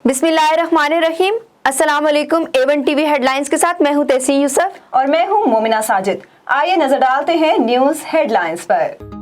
बिस्मिल्लाहिर्रहमानिर्रहीम। अस्सलाम वालेकुम। A1 TV हेडलाइंस के साथ मैं हूं तहसीन यूसुफ और मैं हूं मोमिना साजिद। आइए नजर डालते हैं न्यूज हेडलाइंस पर।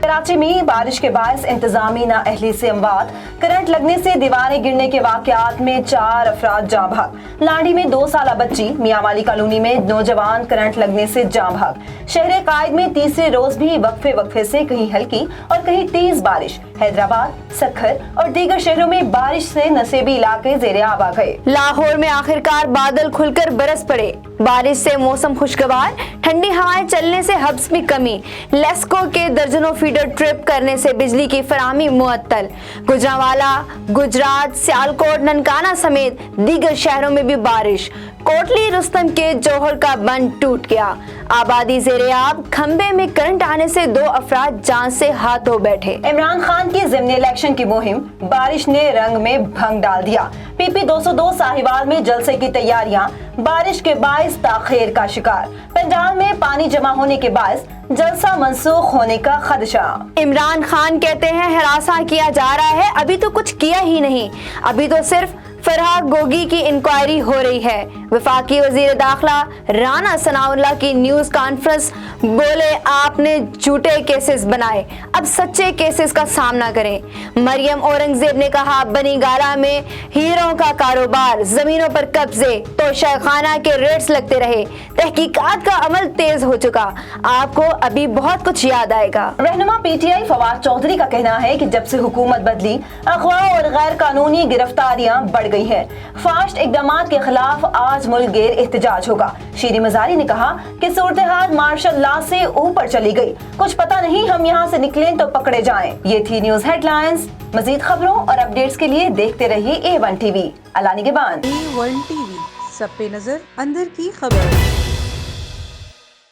कराची में बारिश के बायस इंतजामी नाअहली से अमवात। करंट लगने से दीवारें गिरने के वाकयात में 4 अफराद जाँ भाग। लांडी में 2 साला बच्ची, मियां वाली कॉलोनी में नौजवान करंट लगने से जाँ भाग। शहर कायद में तीसरे रोज भी वक्फे से कहीं हल्की और कहीं तेज बारिश। हैदराबाद, सक्खर और दीगर शहरों में बारिश से नसेबी इलाके ज़ेरे आब आ गए। लाहौर में आखिरकार बादल खुलकर बरस पड़े। बारिश से मौसम खुशगवार, ठंडी हवाएं चलने से हब्स में कमी। लेस्को के दर्जनों फीडर ट्रिप करने से बिजली की फराहमी मुअत्तल। गुजरांवाला, गुजरात, सियालकोट, ननकाना समेत दीगर शहरों में भी बारिश। कोटली रुस्तम के जौहर का बंद टूट गया। आबादी ज़ेरे आब। खंबे में करंट आने से 2 अफराद जान से हाथ धो बैठे। इमरान खान की ज़िम्नी इलेक्शन की मुहिम, बारिश ने रंग में भंग डाल दिया। PP 202 साहिवाल में जलसे की तैयारियां बारिश के बायस ताखीर का शिकार। पंजाब में पानी जमा होने के बायस जलसा मंसूख होने का खदशा। इमरान खान कहते हैं हरासा किया जा रहा है, अभी तो कुछ किया ही नहीं, अभी तो सिर्फ फरहा गोगी की इंक्वायरी हो रही है। वफाकी वजीर दाखिला राना सनाउल्लाह की न्यूज कॉन्फ्रेंस, बोले आपने झूठे केसेस बनाए, अब सच्चे केसेस का सामना करें। मरियम औरंगजेब ने कहा बनी गाला में हीरों का कारोबार, जमीनों पर कब्जे, तो शायखाना के रेट्स लगते रहे। तहकीकात का अमल तेज हो चुका, आपको अभी बहुत कुछ याद आएगा। रहनुमा PTI फवाद चौधरी का कहना है कि जब से हुकूमत बदली, अगवा और गैर कानूनी गिरफ्तारियां बढ़ गई हैं। फास्ट इक़दामात के खिलाफ आज मुल्क गेर एहतजाज होगा। शीरी मजारी ने कहा कि सूरत हाल मार्शल लॉ से ऊपर चली गई, कुछ पता नहीं हम यहाँ से निकलें तो पकड़े जाएं। ये थी न्यूज हेडलाइंस। मजीद खबरों और अपडेट्स के लिए देखते रहिए A1 TV। अल्लाह निगहबान। A1 TV, सब पे नजर, अंदर की खबर।